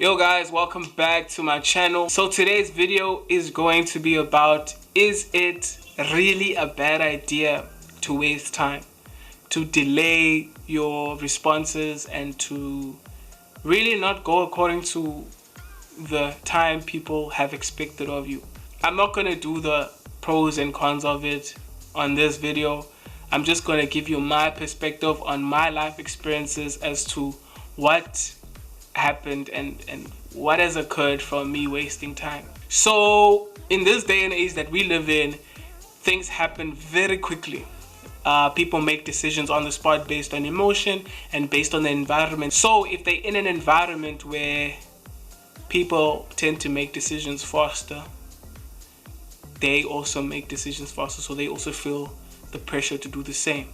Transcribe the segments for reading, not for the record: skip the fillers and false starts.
Yo guys, welcome back to my channel. So today's video is going to be about, is it really a bad idea to waste time, to delay your responses, and to really not go according to the time people have expected of you? I'm not going to do the pros and cons of it on this video. I'm just going to give you my perspective on my life experiences as to what happened and what has occurred from me wasting time. So in this day and age that we live in, things happen very quickly. People make decisions on the spot based on emotion and based on the environment. So if they're in an environment where people tend to make decisions faster, they also make decisions faster, so they also feel the pressure to do the same.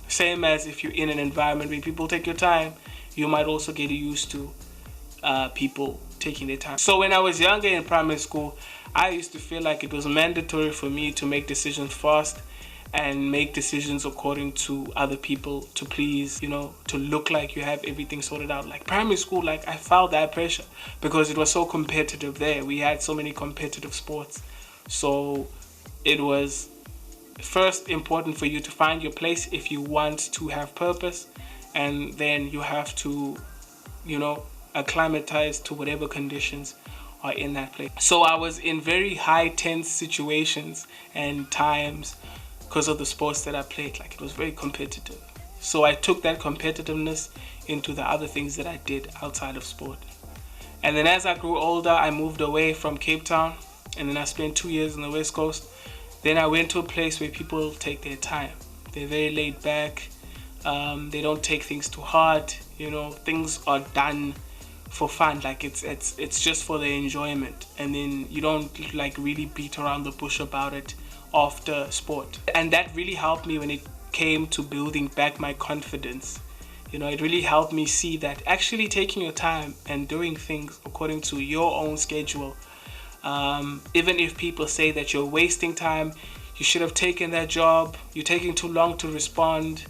Same as if you're in an environment where people take your time, you might also get used to people taking their time. So when I was younger in primary school, I used to feel like it was mandatory for me to make decisions fast and make decisions according to other people, to please, to look like you have everything sorted out. Like primary school, like I felt that pressure because it was so competitive there. We had so many competitive sports. So it was first important for you to find your place if you want to have purpose, and then you have to, acclimatize to whatever conditions are in that place. So I was in very high tense situations and times because of the sports that I played. Like it was very competitive. So I took that competitiveness into the other things that I did outside of sport. And then as I grew older, I moved away from Cape Town, and then I spent 2 years on the West Coast. Then I went to a place where people take their time. They're very laid back. They don't take things too hard. Things are done for fun. Like it's just for the enjoyment. And then you don't like really beat around the bush about it after sport. And that really helped me when it came to building back my confidence. It really helped me see that actually taking your time and doing things according to your own schedule, even if people say that you're wasting time, you should have taken that job, you're taking too long to respond,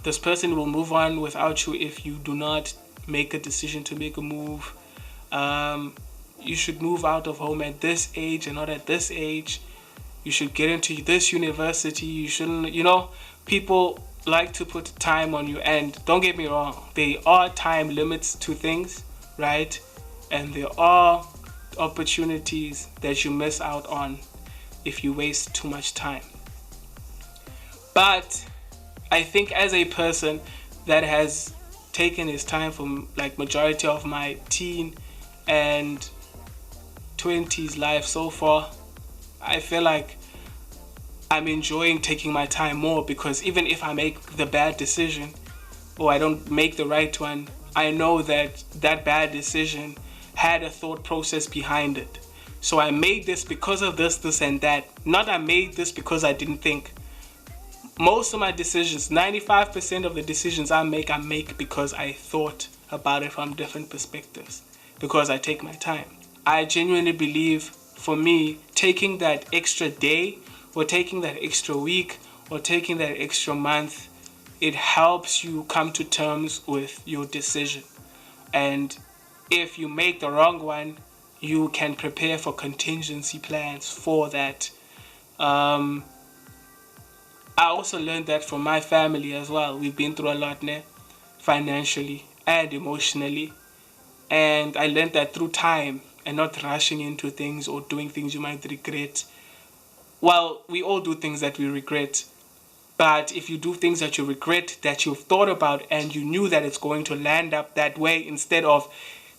this person will move on without you if you do not make a decision to make a move. You should move out of home at this age and not at this age. You should get into this university. You shouldn't, people like to put time on you, and don't get me wrong, there are time limits to things, right? And there are opportunities that you miss out on if you waste too much time. But I think as a person that has taken his time from like majority of my teen and 20s life so far, I feel like I'm enjoying taking my time more, because even if I make the bad decision or I don't make the right one, I know that that bad decision had a thought process behind it. So I made this because of this, and that. Not I made this because I didn't think. Most of my decisions, 95% of the decisions I make because I thought about it from different perspectives, because I take my time. I genuinely believe, for me, taking that extra day or taking that extra week or taking that extra month, it helps you come to terms with your decision. And if you make the wrong one, you can prepare for contingency plans for that. I also learned that from my family as well. We've been through a lot now, financially and emotionally. And I learned that through time and not rushing into things or doing things you might regret. Well, we all do things that we regret. But if you do things that you regret, that you've thought about and you knew that it's going to land up that way, instead of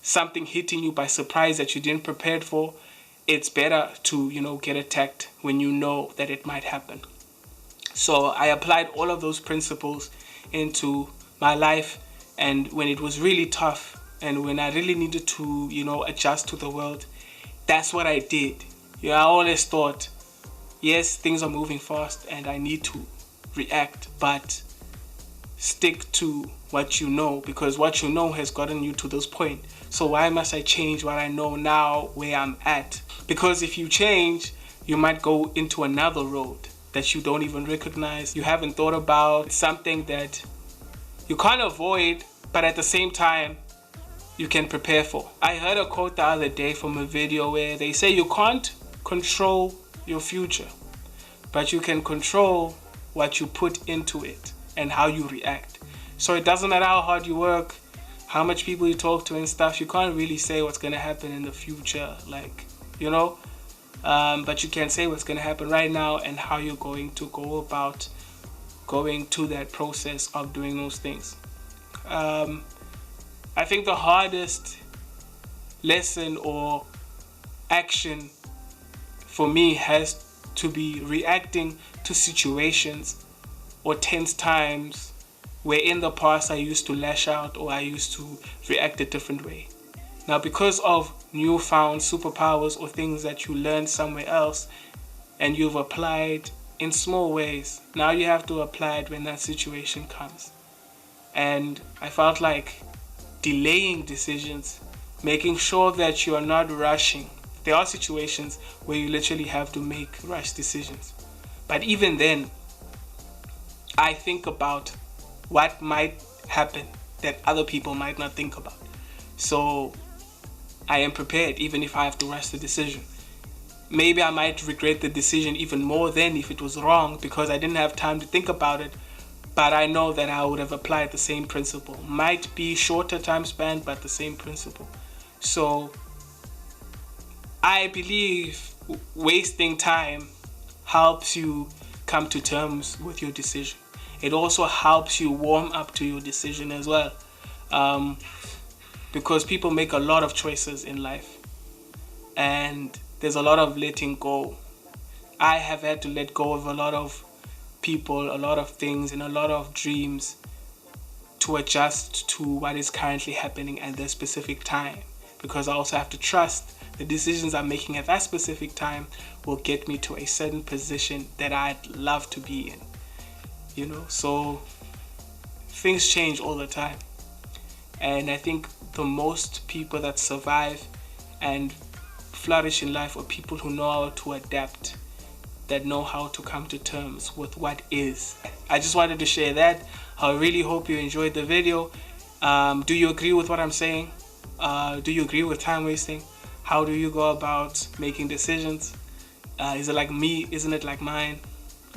something hitting you by surprise that you didn't prepare for, it's better to, get attacked when you know that it might happen. So I applied all of those principles into my life, and when it was really tough and when I really needed to, adjust to the world, that's what I did. I always thought, yes, things are moving fast and I need to react, but stick to what you know, because what you know has gotten you to this point. So why must I change what I know now where I'm at? Because if you change, you might go into another road that you don't even recognize, you haven't thought about, something that you can't avoid, but at the same time, you can prepare for. I heard a quote the other day from a video where they say you can't control your future, but you can control what you put into it and how you react. So it doesn't matter how hard you work, how much people you talk to and stuff, you can't really say what's going to happen in the future, like, you know, but you can say what's going to happen right now and how you're going to go about going to that process of doing those things. I think the hardest lesson or action for me has to be reacting to situations or tense times where in the past I used to lash out or I used to react a different way. Now, because of newfound superpowers or things that you learned somewhere else and you've applied in small ways, now you have to apply it when that situation comes. And I felt like delaying decisions, making sure that you are not rushing. There are situations where you literally have to make rush decisions. But even then, I think about what might happen that other people might not think about. So I am prepared even if I have to rush the decision. Maybe I might regret the decision even more than if it was wrong because I didn't have time to think about it. But I know that I would have applied the same principle. Might be shorter time span, but the same principle. So I believe wasting time helps you come to terms with your decision. It also helps you warm up to your decision as well. Because people make a lot of choices in life. And there's a lot of letting go. I have had to let go of a lot of people, a lot of things, and a lot of dreams to adjust to what is currently happening at this specific time. Because I also have to trust the decisions I'm making at that specific time will get me to a certain position that I'd love to be in. You know, so things change all the time. And I think the most people that survive and flourish in life are people who know how to adapt, that know how to come to terms with what is. I just wanted to share that. I really hope you enjoyed the video. Do you agree with what I'm saying? Do you agree with time wasting? How do you go about making decisions? Is it like me? Isn't it like mine?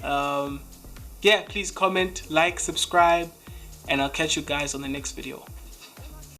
Yeah, please comment, like, subscribe, and I'll catch you guys on the next video.